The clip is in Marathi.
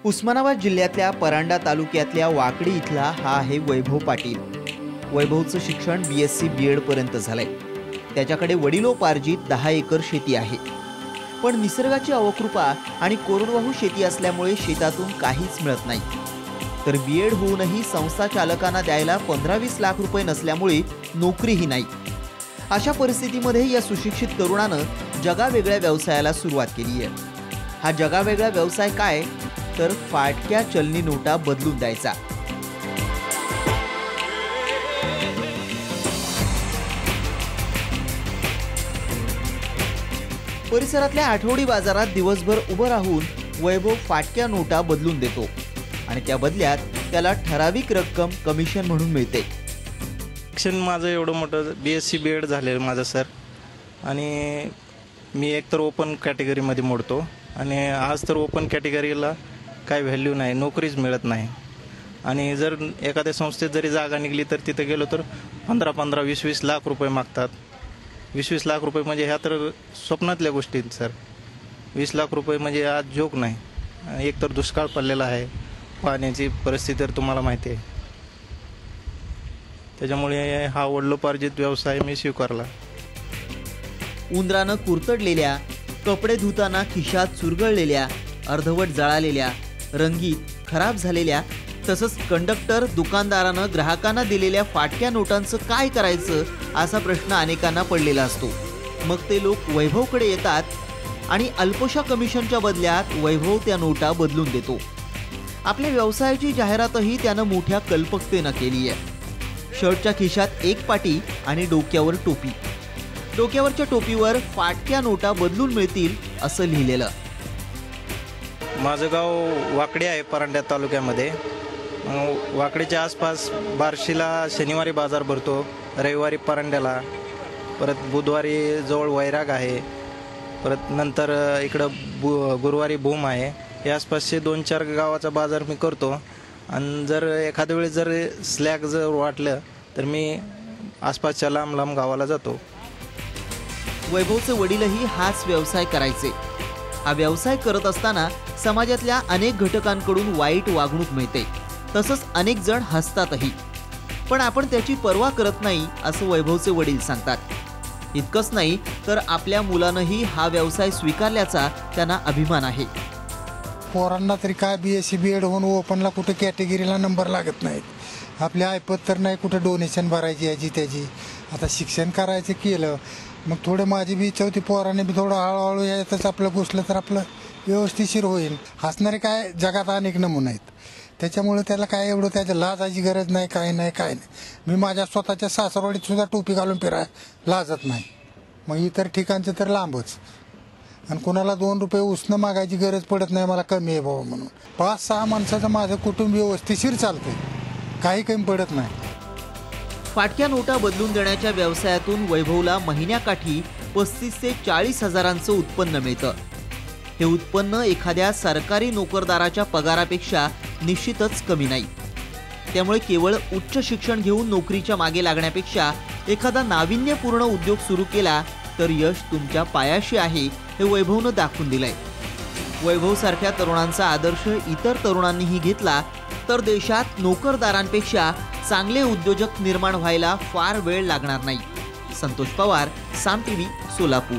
उस्मानाबाद जिल्ह्यातल्या परांडा तालुक्यातल्या वाकडी इथला हा आहे वैभव पाटील। वैभवचं शिक्षण BSc B.Ed पर्यंत झालंय। त्याच्याकडे वडिलोपार्जित 10 एकर शेती आहे, पण निसर्गाची अवकृपा आणि कोरडवाहू शेती असल्यामुळे शेतातून काहीच मिळत नाही। तर B.Ed होऊनही संस्था चालकांना द्यायला 15-20 लाख रुपये नसल्यामुळे नोकरीही नाही। अशा परिस्थितीमध्ये या सुशिक्षित तरुणानं जगावेगळ्या व्यवसायाला सुरुवात केली आहे। हा जगावेगळा व्यवसाय काय तर फाटक्या चलनी नोटा बदलून द्यायचा। परिसरातल्या आठवडी बाजारात दिवसभर उभं राहून वैभव फाटक्या नोटा बदलून देतो आणि त्या बदल्यात त्याला ठराविक रक्कम कमिशन म्हणून मिळते। शिक्षण माझं एवढं मोठं BSc B.Ed झालेलं माझं सर, आणि मी एकतर ओपन कॅटेगरीमध्ये मोडतो आणि आज तर ओपन कॅटेगरीला काय व्हॅल्यू नाही, नोकरीच मिळत नाही। आणि जर एखाद्या संस्थेत जरी जागा निघली तर तिथे गेलो तर 15-15, 20-20 लाख रुपये मागतात। 20-20 लाख रुपये म्हणजे ह्या तर स्वप्नातल्या गोष्टी सर। 20 लाख रुपये म्हणजे आज जोक नाही। एक तर दुष्काळ पडलेला आहे, पाण्याची परिस्थिती तर तुम्हाला माहिती आहे। त्याच्यामुळे हा वडिलोपार्जित व्यवसाय मी स्वीकारला। उंदरानं कुरतडलेल्या, कपडे धुताना खिशात चुरगळलेल्या, अर्धवट जळालेल्या, रंगीत खराब झालेल्या, तसंच कंडक्टर दुकानदारानं ग्राहकांना दिलेल्या फाटक्या नोटांचं काय करायचं असा प्रश्न अनेकांना पडलेला असतो। मग ते लोक वैभवकडे येतात आणि अल्पशा कमिशनच्या बदल्यात वैभव त्या नोटा बदलून देतो। आपल्या व्यवसायाची जाहिरातही त्यानं मोठ्या कल्पकतेनं केली आहे। शर्टच्या खिशात एक पाटी आणि डोक्यावर टोपी। डोक्यावरच्या टोपीवर फाटक्या नोटा बदलून मिळतील असं लिहिलेलं। माझं गाव वाकडी आहे, परांड्या तालुक्यामध्ये। वाकडीच्या आसपास बार्शीला शनिवारी बाजार भरतो, रविवारी परांड्याला, परत बुधवारी जवळ वैराग आहे, परत नंतर इकडं गुरुवारी भूम आहे। या आसपासचे 2-4 गावाचा बाजार मी करतो। आणि जर एखाद्या वेळेस जर स्लॅग जर वाटलं तर मी आसपासच्या लांब लांब गावाला जातो। वैभवचे वडीलही हाच व्यवसाय करायचे। हा व्यवसाय करत असताना समाजातल्या अनेक घटकांकडून वाईट वागणूक मिळते, तसंच अनेक जण हसतातही, पण आपण त्याची पर्वा करत नाही असं वैभवचे वडील सांगतात। इतकंच नाही तर आपल्या मुलानंही हा व्यवसाय स्वीकारल्याचा त्यांना अभिमान आहे। पोरांना तरी काय BSc B.Ed होऊन ओपनला कुठे कॅटेगरीला नंबर लागत नाहीत। आपली ऐपत तर नाही कुठे डोनेशन भरायची याची त्याची। आता शिक्षण करायचं केलं मग थोडं माझी बी इच्छा होती पोराने बी थोडं हळूहळू यायचंच आपलं घुसलं तर आपलं व्यवस्थितशीर होईल। हसणारे काय जगात अनेक नमुने आहेत, त्याच्यामुळे त्याला काय एवढं त्याच्या लाजाची गरज नाही, काय नाही। मी माझ्या स्वतःच्या सासरवाडीत सुद्धा टोपी घालून लाजत नाही, मग इतर ठिकाणचं तर लांबच। आणि कोणाला 2 रुपये उसणं मागायची गरज पडत नाही मला, कमी आहे बाबा म्हणून। 5-6 माणसाचं माझं कुटुंब व्यवस्थितशीर चालतंय, काही कमी पडत नाही। फाटक्या नोटा बदलून देण्याच्या व्यवसायातून वैभवला महिन्याकाठी 35 ते 40 हजारांचं उत्पन्न मिळतं। हे उत्पन्न एखाद्या सरकारी नोकरदाराच्या पगारापेक्षा निश्चितच कमी नाही। त्यामुळे केवळ उच्च शिक्षण घेऊन नोकरीच्या मागे लागण्यापेक्षा एखादा नाविन्यपूर्ण उद्योग सुरू केला तर यश तुमच्या पायाशी आहे हे वैभवनं दाखवून दिलंय। वैभवसारख्या तरुणांचा आदर्श इतर तरुणांनीही घेतला तर देशात नोकरदारांपेक्षा चांगले उद्योजक निर्माण व्हायला फार वेळ लागणार नाही। संतोष पवार, साम TV, सोलापूर।